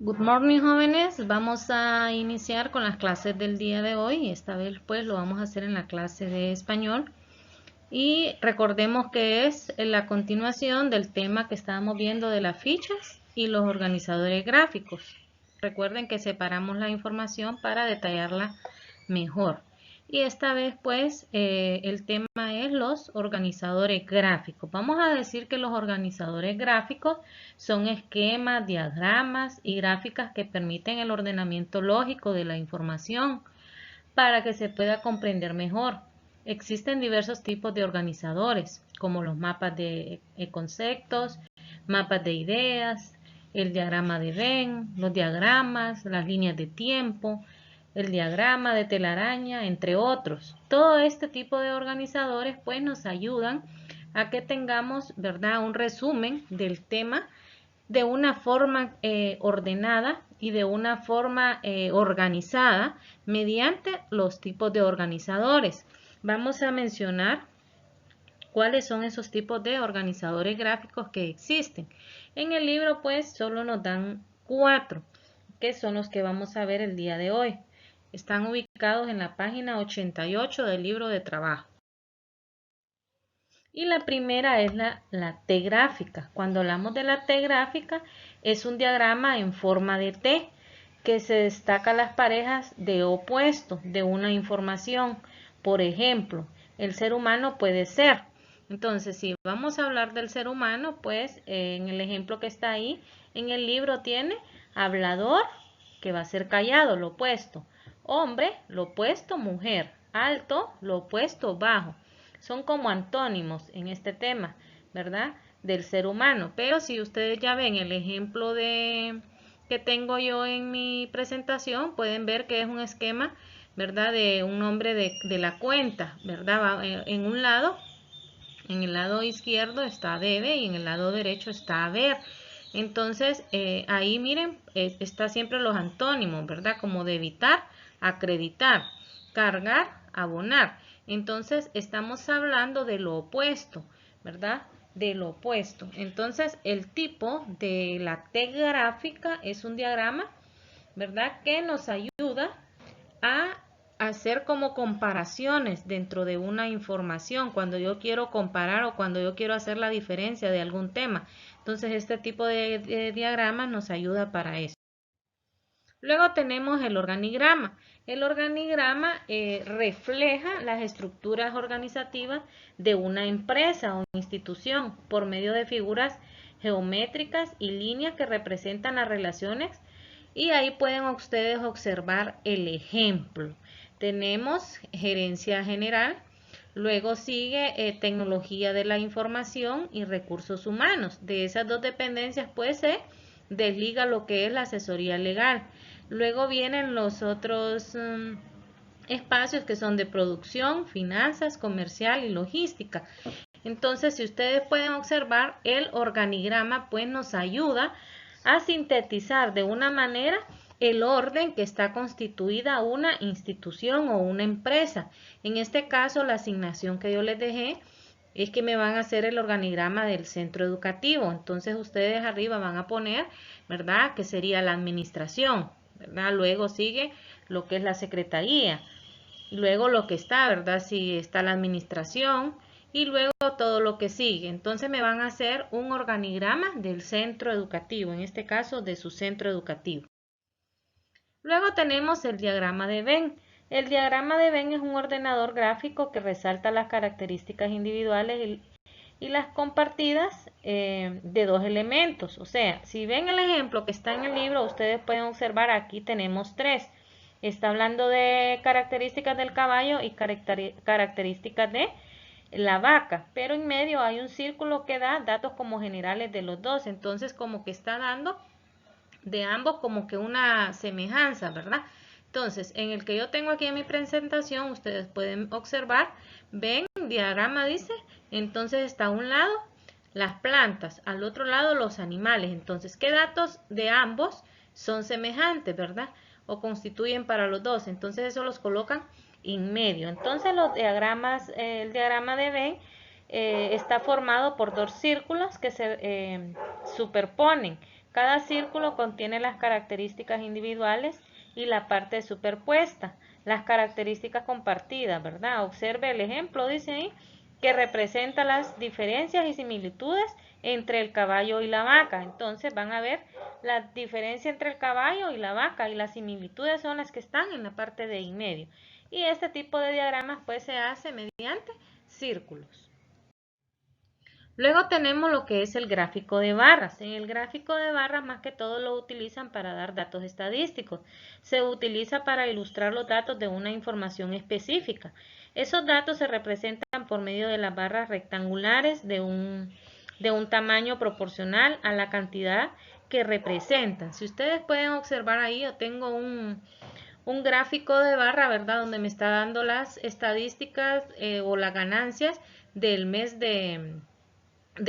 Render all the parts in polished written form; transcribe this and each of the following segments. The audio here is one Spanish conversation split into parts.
Good morning, jóvenes. Vamos a iniciar con las clases del día de hoy. Esta vez pues lo vamos a hacer en la clase de español. Y recordemos que es la continuación del tema que estábamos viendo de las fichas y los organizadores gráficos. Recuerden que separamos la información para detallarla mejor. Y esta vez pues el tema es los organizadores gráficos. Vamos a decir que los organizadores gráficos son esquemas, diagramas y gráficas que permiten el ordenamiento lógico de la información para que se pueda comprender mejor. Existen diversos tipos de organizadores, como los mapas de conceptos, mapas de ideas, el diagrama de Venn, los diagramas, las líneas de tiempo, el diagrama de telaraña, entre otros. Todo este tipo de organizadores pues nos ayudan a que tengamos, ¿verdad?, un resumen del tema de una forma ordenada y de una forma organizada mediante los tipos de organizadores. Vamos a mencionar cuáles son esos tipos de organizadores gráficos que existen. En el libro pues solo nos dan 4, que son los que vamos a ver el día de hoy. Están ubicados en la página 88 del libro de trabajo. Y la primera es la T gráfica. Cuando hablamos de la T gráfica, es un diagrama en forma de T que se destaca las parejas de opuestos de una información. Por ejemplo, el ser humano puede ser. Entonces, si vamos a hablar del ser humano, pues en el ejemplo que está ahí, en el libro tiene hablador, que va a ser callado, lo opuesto. Hombre, lo opuesto, mujer. Alto, lo opuesto, bajo. Son como antónimos en este tema, ¿verdad?, del ser humano. Pero si ustedes ya ven el ejemplo que tengo yo en mi presentación, pueden ver que es un esquema, ¿verdad?, de un nombre de la cuenta, ¿verdad? En un lado, en el lado izquierdo está debe y en el lado derecho está haber. Entonces, ahí miren, está siempre los antónimos, ¿verdad? Como debitar, acreditar, cargar, abonar. Entonces, estamos hablando de lo opuesto, ¿verdad? De lo opuesto. Entonces, el tipo de la T gráfica es un diagrama, ¿verdad?, que nos ayuda a hacer como comparaciones dentro de una información cuando yo quiero comparar o cuando yo quiero hacer la diferencia de algún tema. Entonces este tipo de diagramas nos ayuda para eso. Luego tenemos el organigrama. El organigrama refleja las estructuras organizativas de una empresa o institución por medio de figuras geométricas y líneas que representan las relaciones, y ahí pueden ustedes observar el ejemplo. Tenemos gerencia general, luego sigue tecnología de la información y recursos humanos. De esas dos dependencias pues se desliga lo que es la asesoría legal. Luego vienen los otros espacios que son de producción, finanzas, comercial y logística. Entonces, si ustedes pueden observar, el organigrama pues nos ayuda a sintetizar de una manera el orden que está constituida una institución o una empresa. En este caso, la asignación que yo les dejé es que me van a hacer el organigrama del centro educativo. Entonces, ustedes arriba van a poner, ¿verdad?, que sería la administración, ¿verdad? Luego sigue lo que es la secretaría. Luego lo que está, ¿verdad? Si está la administración y luego todo lo que sigue. Entonces me van a hacer un organigrama del centro educativo, en este caso de su centro educativo. Luego tenemos el diagrama de Venn. El diagrama de Venn es un ordenador gráfico que resalta las características individuales y las compartidas de dos elementos. O sea, si ven el ejemplo que está en el libro, ustedes pueden observar, aquí tenemos 3. Está hablando de características del caballo y características de la vaca, pero en medio hay un círculo que da datos como generales de los dos. Entonces como que está dando de ambos como que una semejanza, ¿verdad? Entonces, en el que yo tengo aquí en mi presentación, ustedes pueden observar, ven, diagrama dice, entonces está a un lado las plantas, al otro lado los animales. Entonces, ¿qué datos de ambos son semejantes, verdad? O constituyen para los dos. Entonces, eso los colocan en medio. Entonces, los diagramas, el diagrama de Venn está formado por dos círculos que se superponen. Cada círculo contiene las características individuales y la parte superpuesta, las características compartidas, ¿verdad? Observe el ejemplo, dice ahí, que representa las diferencias y similitudes entre el caballo y la vaca. Entonces van a ver la diferencia entre el caballo y la vaca, y las similitudes son las que están en la parte de en medio. Y este tipo de diagramas pues se hace mediante círculos. Luego tenemos lo que es el gráfico de barras. En el gráfico de barras más que todo lo utilizan para dar datos estadísticos. Se utiliza para ilustrar los datos de una información específica. Esos datos se representan por medio de las barras rectangulares de un tamaño proporcional a la cantidad que representan. Si ustedes pueden observar ahí, yo tengo un gráfico de barra, ¿verdad? Donde me está dando las estadísticas o las ganancias del mes de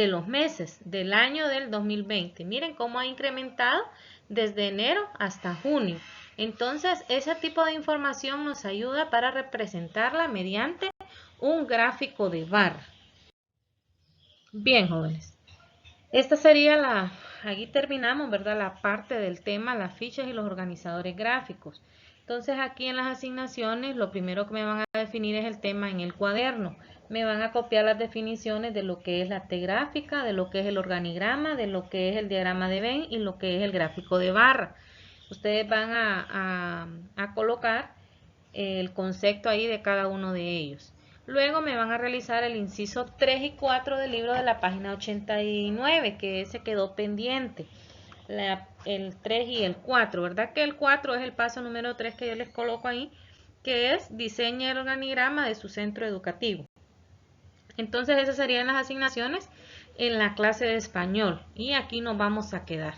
los meses del año del 2020. Miren cómo ha incrementado desde enero hasta junio. Entonces, ese tipo de información nos ayuda para representarla mediante un gráfico de barra. Bien, jóvenes. Esta sería aquí terminamos, ¿verdad? La parte del tema, las fichas y los organizadores gráficos. Entonces aquí en las asignaciones lo primero que me van a definir es el tema en el cuaderno. Me van a copiar las definiciones de lo que es la T gráfica, de lo que es el organigrama, de lo que es el diagrama de Venn y lo que es el gráfico de barra. Ustedes van a colocar el concepto ahí de cada uno de ellos. Luego me van a realizar el inciso 3 y 4 del libro de la página 89, que ese quedó pendiente. El 3 y el 4, ¿verdad? Que el 4 es el paso número 3 que yo les coloco ahí, que es diseñe el organigrama de su centro educativo. Entonces esas serían las asignaciones en la clase de español y aquí nos vamos a quedar.